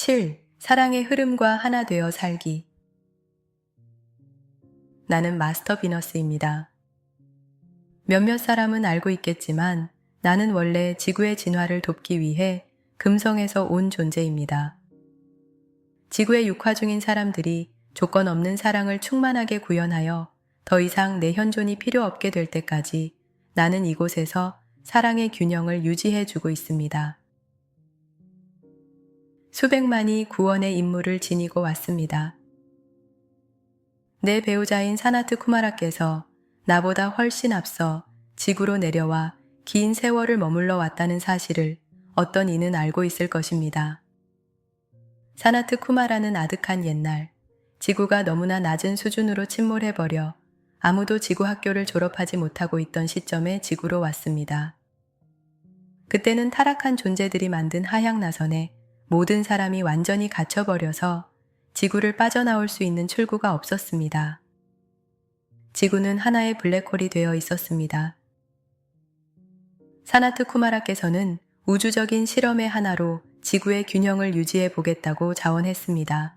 7. 사랑의 흐름과 하나 되어 살기. 나는 마스터 비너스입니다. 몇몇 사람은 알고 있겠지만 나는 원래 지구의 진화를 돕기 위해 금성에서 온 존재입니다. 지구에 육화 중인 사람들이 조건 없는 사랑을 충만하게 구현하여 더 이상 내 현존이 필요 없게 될 때까지 나는 이곳에서 사랑의 균형을 유지해주고 있습니다. 수백만이 구원의 임무를 지니고 왔습니다. 내 배우자인 사나트 쿠마라께서 나보다 훨씬 앞서 지구로 내려와 긴 세월을 머물러 왔다는 사실을 어떤 이는 알고 있을 것입니다. 사나트 쿠마라는 아득한 옛날, 지구가 너무나 낮은 수준으로 침몰해버려 아무도 지구 학교를 졸업하지 못하고 있던 시점에 지구로 왔습니다. 그때는 타락한 존재들이 만든 하향 나선에 모든 사람이 완전히 갇혀버려서 지구를 빠져나올 수 있는 출구가 없었습니다. 지구는 하나의 블랙홀이 되어 있었습니다. 사나트 쿠마라께서는 우주적인 실험의 하나로 지구의 균형을 유지해 보겠다고 자원했습니다.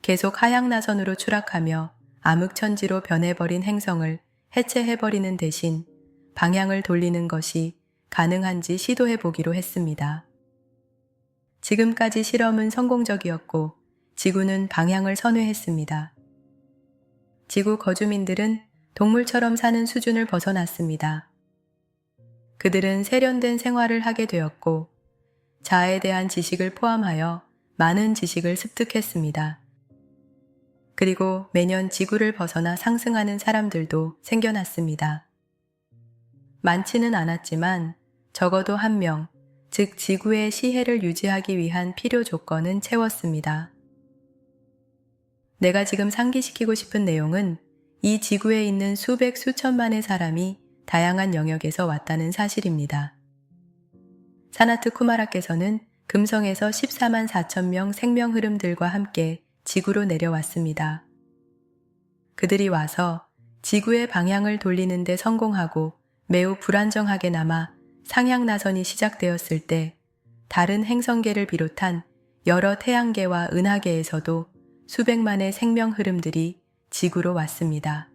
계속 하향 나선으로 추락하며 암흑천지로 변해버린 행성을 해체해버리는 대신 방향을 돌리는 것이 가능한지 시도해보기로 했습니다. 지금까지 실험은 성공적이었고 지구는 방향을 선회했습니다. 지구 거주민들은 동물처럼 사는 수준을 벗어났습니다. 그들은 세련된 생활을 하게 되었고 자아에 대한 지식을 포함하여 많은 지식을 습득했습니다. 그리고 매년 지구를 벗어나 상승하는 사람들도 생겨났습니다. 많지는 않았지만 적어도 한 명, 즉 지구의 시혜를 유지하기 위한 필요 조건은 채웠습니다. 내가 지금 상기시키고 싶은 내용은 이 지구에 있는 수백 수천만의 사람이 다양한 영역에서 왔다는 사실입니다. 사나트 쿠마라께서는 금성에서 14만 4천 명 생명 흐름들과 함께 지구로 내려왔습니다. 그들이 와서 지구의 방향을 돌리는 데 성공하고 매우 불안정하게 남아 상향 나선이 시작되었을 때 다른 행성계를 비롯한 여러 태양계와 은하계에서도 수백만의 생명 흐름들이 지구로 왔습니다.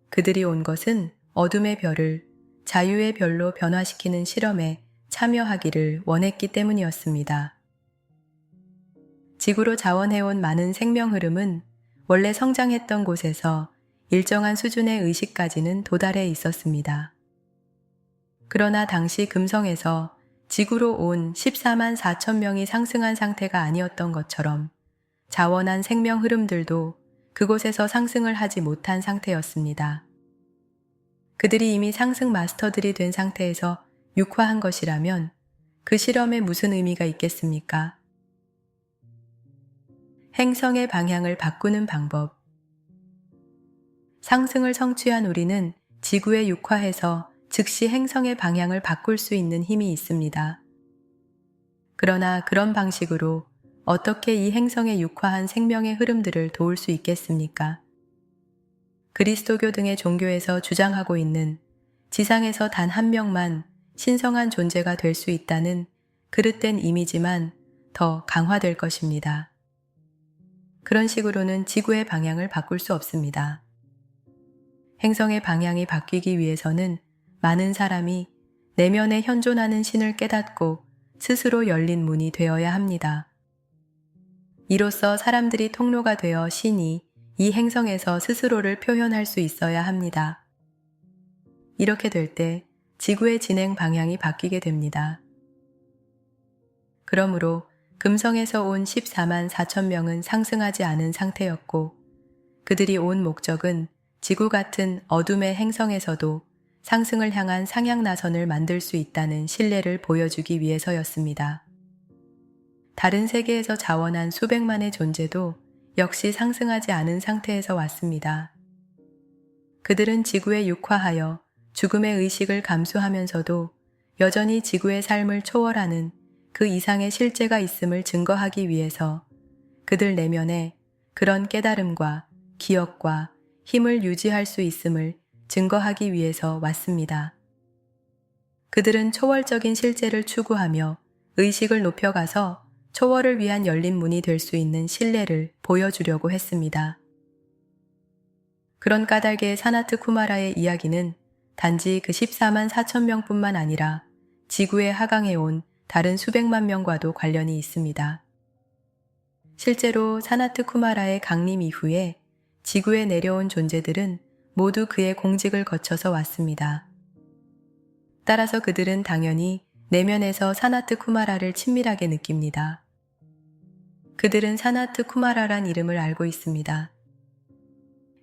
그들이 온 것은 어둠의 별을 자유의 별로 변화시키는 실험에 참여하기를 원했기 때문이었습니다. 지구로 자원해온 많은 생명 흐름은 원래 성장했던 곳에서 일정한 수준의 의식까지는 도달해 있었습니다. 그러나 당시 금성에서 지구로 온 14만 4천 명이 상승한 상태가 아니었던 것처럼 자원한 생명 흐름들도 그곳에서 상승을 하지 못한 상태였습니다. 그들이 이미 상승 마스터들이 된 상태에서 육화한 것이라면 그 실험에 무슨 의미가 있겠습니까? 행성의 방향을 바꾸는 방법. 상승을 성취한 우리는 지구에 육화해서 즉시 행성의 방향을 바꿀 수 있는 힘이 있습니다. 그러나 그런 방식으로 어떻게 이 행성에 육화한 생명의 흐름들을 도울 수 있겠습니까? 그리스도교 등의 종교에서 주장하고 있는 지상에서 단 한 명만 신성한 존재가 될 수 있다는 그릇된 이미지만 더 강화될 것입니다. 그런 식으로는 지구의 방향을 바꿀 수 없습니다. 행성의 방향이 바뀌기 위해서는 많은 사람이 내면에 현존하는 신을 깨닫고 스스로 열린 문이 되어야 합니다. 이로써 사람들이 통로가 되어 신이 이 행성에서 스스로를 표현할 수 있어야 합니다. 이렇게 될 때 지구의 진행 방향이 바뀌게 됩니다. 그러므로 금성에서 온 14만 4천 명은 상승하지 않은 상태였고 그들이 온 목적은 지구 같은 어둠의 행성에서도 상승을 향한 상향 나선을 만들 수 있다는 신뢰를 보여주기 위해서였습니다. 다른 세계에서 자원한 수백만의 존재도 역시 상승하지 않은 상태에서 왔습니다. 그들은 지구에 육화하여 죽음의 의식을 감수하면서도 여전히 지구의 삶을 초월하는 그 이상의 실제가 있음을 증거하기 위해서 그들 내면에 그런 깨달음과 기억과 힘을 유지할 수 있음을 증거하기 위해서 왔습니다. 그들은 초월적인 실제를 추구하며 의식을 높여가서 초월을 위한 열린 문이 될 수 있는 신뢰를 보여주려고 했습니다. 그런 까닭에 사나트 쿠마라의 이야기는 단지 그 14만 4천 명뿐만 아니라 지구에 하강해 온 다른 수백만 명과도 관련이 있습니다. 실제로 사나트 쿠마라의 강림 이후에 지구에 내려온 존재들은 모두 그의 공직을 거쳐서 왔습니다. 따라서 그들은 당연히 내면에서 사나트 쿠마라를 친밀하게 느낍니다. 그들은 사나트 쿠마라란 이름을 알고 있습니다.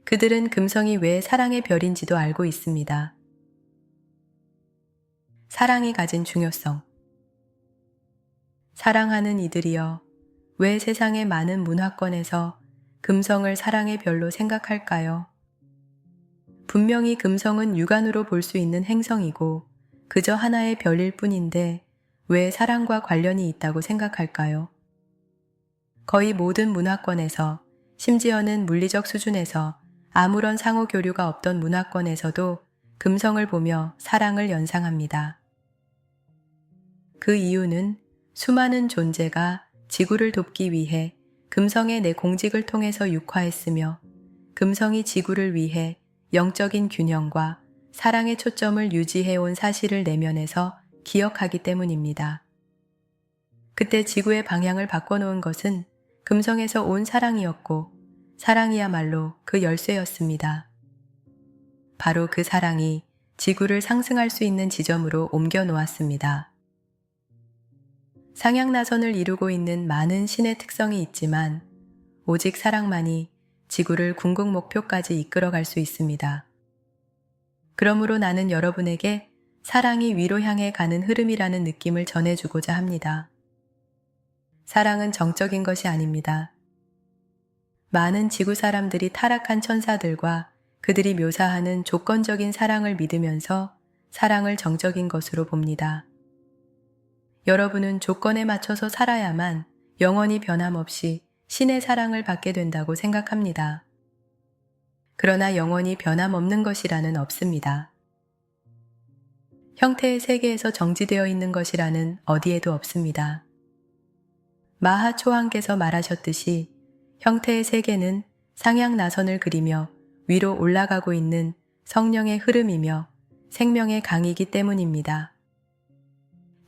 그들은 금성이 왜 사랑의 별인지도 알고 있습니다. 사랑이 가진 중요성. 사랑하는 이들이여, 왜 세상의 많은 문화권에서 금성을 사랑의 별로 생각할까요? 분명히 금성은 육안으로 볼 수 있는 행성이고 그저 하나의 별일 뿐인데 왜 사랑과 관련이 있다고 생각할까요? 거의 모든 문화권에서, 심지어는 물리적 수준에서 아무런 상호 교류가 없던 문화권에서도 금성을 보며 사랑을 연상합니다. 그 이유는 수많은 존재가 지구를 돕기 위해 금성의 내 공직을 통해서 육화했으며 금성이 지구를 위해 영적인 균형과 사랑의 초점을 유지해온 사실을 내면에서 기억하기 때문입니다. 그때 지구의 방향을 바꿔놓은 것은 금성에서 온 사랑이었고 사랑이야말로 그 열쇠였습니다. 바로 그 사랑이 지구를 상승할 수 있는 지점으로 옮겨 놓았습니다. 상향나선을 이루고 있는 많은 신의 특성이 있지만 오직 사랑만이 지구를 궁극 목표까지 이끌어갈 수 있습니다. 그러므로 나는 여러분에게 사랑이 위로 향해 가는 흐름이라는 느낌을 전해주고자 합니다. 사랑은 정적인 것이 아닙니다. 많은 지구 사람들이 타락한 천사들과 그들이 묘사하는 조건적인 사랑을 믿으면서 사랑을 정적인 것으로 봅니다. 여러분은 조건에 맞춰서 살아야만 영원히 변함없이 신의 사랑을 받게 된다고 생각합니다. 그러나 영원히 변함없는 것이라는 없습니다. 형태의 세계에서 정지되어 있는 것이라는 어디에도 없습니다. 마하 초왕께서 말하셨듯이 형태의 세계는 상향나선을 그리며 위로 올라가고 있는 성령의 흐름이며 생명의 강이기 때문입니다.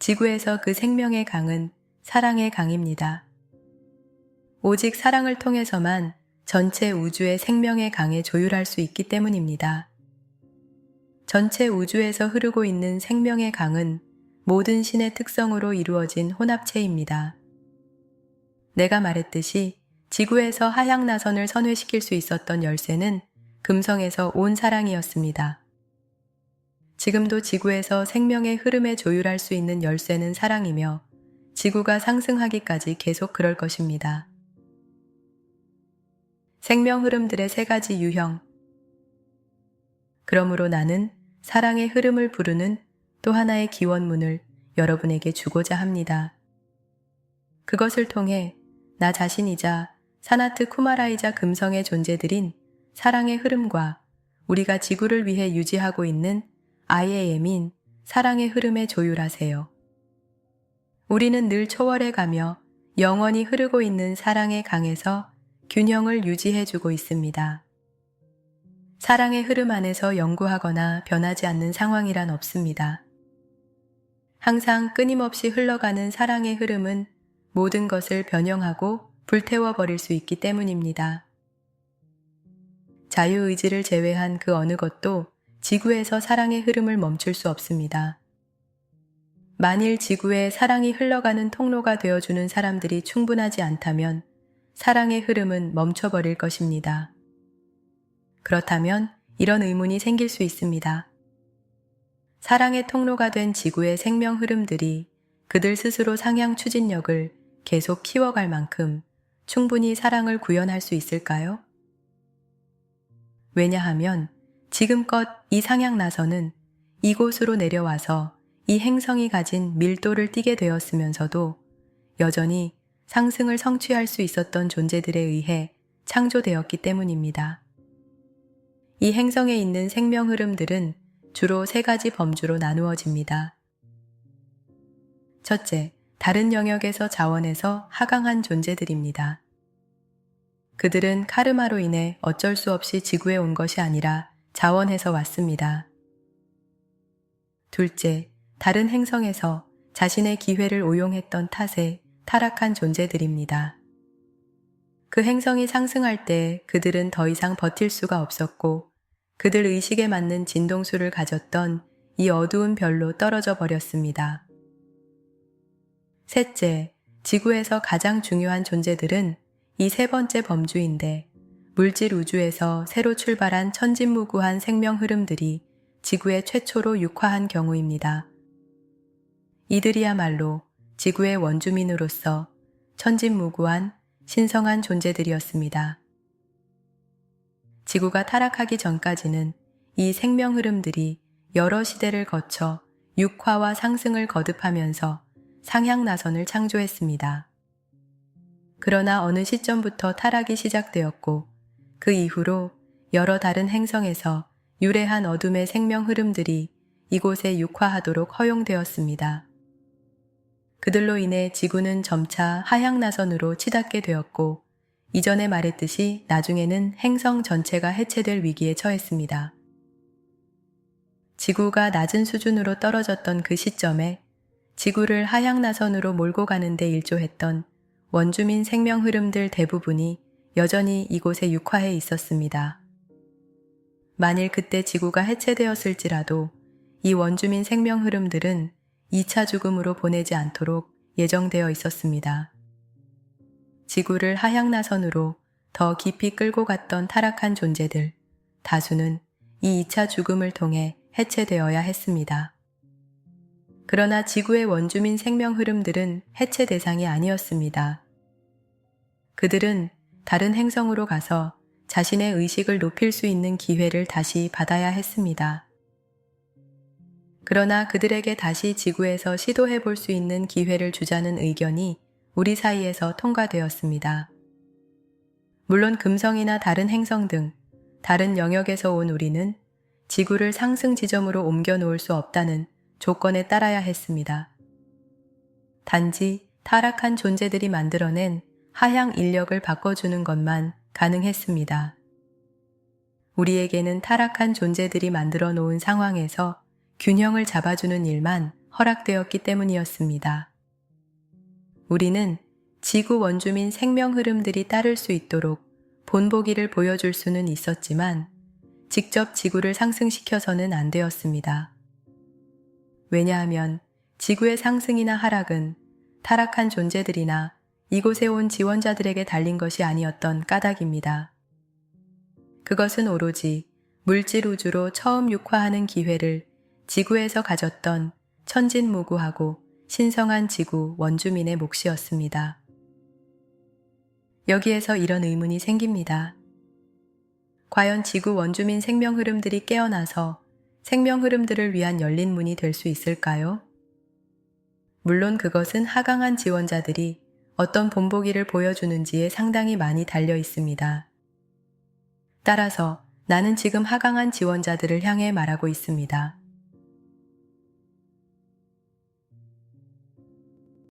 지구에서 그 생명의 강은 사랑의 강입니다. 오직 사랑을 통해서만 전체 우주의 생명의 강에 조율할 수 있기 때문입니다. 전체 우주에서 흐르고 있는 생명의 강은 모든 신의 특성으로 이루어진 혼합체입니다. 내가 말했듯이 지구에서 하향나선을 선회시킬 수 있었던 열쇠는 금성에서 온 사랑이었습니다. 지금도 지구에서 생명의 흐름에 조율할 수 있는 열쇠는 사랑이며 지구가 상승하기까지 계속 그럴 것입니다. 생명 흐름들의 세 가지 유형. 그러므로 나는 사랑의 흐름을 부르는 또 하나의 기원문을 여러분에게 주고자 합니다. 그것을 통해 나 자신이자 사나트 쿠마라이자 금성의 존재들인 사랑의 흐름과 우리가 지구를 위해 유지하고 있는 IAM인 사랑의 흐름에 조율하세요. 우리는 늘 초월해 가며 영원히 흐르고 있는 사랑의 강에서 균형을 유지해주고 있습니다. 사랑의 흐름 안에서 영구하거나 변하지 않는 상황이란 없습니다. 항상 끊임없이 흘러가는 사랑의 흐름은 모든 것을 변형하고 불태워버릴 수 있기 때문입니다. 자유의지를 제외한 그 어느 것도 지구에서 사랑의 흐름을 멈출 수 없습니다. 만일 지구에 사랑이 흘러가는 통로가 되어주는 사람들이 충분하지 않다면 사랑의 흐름은 멈춰버릴 것입니다. 그렇다면 이런 의문이 생길 수 있습니다. 사랑의 통로가 된 지구의 생명 흐름들이 그들 스스로 상향 추진력을 계속 키워갈 만큼 충분히 사랑을 구현할 수 있을까요? 왜냐하면 지금껏 이 상향나선은 이곳으로 내려와서 이 행성이 가진 밀도를 띠게 되었으면서도 여전히 상승을 성취할 수 있었던 존재들에 의해 창조되었기 때문입니다. 이 행성에 있는 생명 흐름들은 주로 세 가지 범주로 나누어집니다. 첫째, 다른 영역에서 자원해서 하강한 존재들입니다. 그들은 카르마로 인해 어쩔 수 없이 지구에 온 것이 아니라 자원해서 왔습니다. 둘째, 다른 행성에서 자신의 기회를 오용했던 탓에 타락한 존재들입니다. 그 행성이 상승할 때 그들은 더 이상 버틸 수가 없었고 그들 의식에 맞는 진동수를 가졌던 이 어두운 별로 떨어져 버렸습니다. 셋째, 지구에서 가장 중요한 존재들은 이 세 번째 범주인데 물질 우주에서 새로 출발한 천진무구한 생명 흐름들이 지구에 최초로 육화한 경우입니다. 이들이야말로 지구의 원주민으로서 천진무구한 신성한 존재들이었습니다. 지구가 타락하기 전까지는 이 생명 흐름들이 여러 시대를 거쳐 육화와 상승을 거듭하면서 상향나선을 창조했습니다. 그러나 어느 시점부터 타락이 시작되었고 그 이후로 여러 다른 행성에서 유래한 어둠의 생명 흐름들이 이곳에 육화하도록 허용되었습니다. 그들로 인해 지구는 점차 하향나선으로 치닫게 되었고 이전에 말했듯이 나중에는 행성 전체가 해체될 위기에 처했습니다. 지구가 낮은 수준으로 떨어졌던 그 시점에 지구를 하향나선으로 몰고 가는 데 일조했던 원주민 생명 흐름들 대부분이 여전히 이곳에 육화해 있었습니다. 만일 그때 지구가 해체되었을지라도 이 원주민 생명 흐름들은 2차 죽음으로 보내지 않도록 예정되어 있었습니다. 지구를 하향나선으로 더 깊이 끌고 갔던 타락한 존재들, 다수는 이 2차 죽음을 통해 해체되어야 했습니다. 그러나 지구의 원주민 생명 흐름들은 해체 대상이 아니었습니다. 그들은 다른 행성으로 가서 자신의 의식을 높일 수 있는 기회를 다시 받아야 했습니다. 그러나 그들에게 다시 지구에서 시도해 볼 수 있는 기회를 주자는 의견이 우리 사이에서 통과되었습니다. 물론 금성이나 다른 행성 등 다른 영역에서 온 우리는 지구를 상승 지점으로 옮겨 놓을 수 없다는 조건에 따라야 했습니다. 단지 타락한 존재들이 만들어낸 하향 인력을 바꿔주는 것만 가능했습니다. 우리에게는 타락한 존재들이 만들어 놓은 상황에서 균형을 잡아주는 일만 허락되었기 때문이었습니다. 우리는 지구 원주민 생명 흐름들이 따를 수 있도록 본보기를 보여줄 수는 있었지만 직접 지구를 상승시켜서는 안 되었습니다. 왜냐하면 지구의 상승이나 하락은 타락한 존재들이나 이곳에 온 지원자들에게 달린 것이 아니었던 까닭입니다. 그것은 오로지 물질 우주로 처음 육화하는 기회를 지구에서 가졌던 천진무구하고 신성한 지구 원주민의 몫이었습니다. 여기에서 이런 의문이 생깁니다. 과연 지구 원주민 생명 흐름들이 깨어나서 생명 흐름들을 위한 열린 문이 될 수 있을까요? 물론 그것은 하강한 지원자들이 어떤 본보기를 보여주는지에 상당히 많이 달려 있습니다. 따라서 나는 지금 하강한 지원자들을 향해 말하고 있습니다.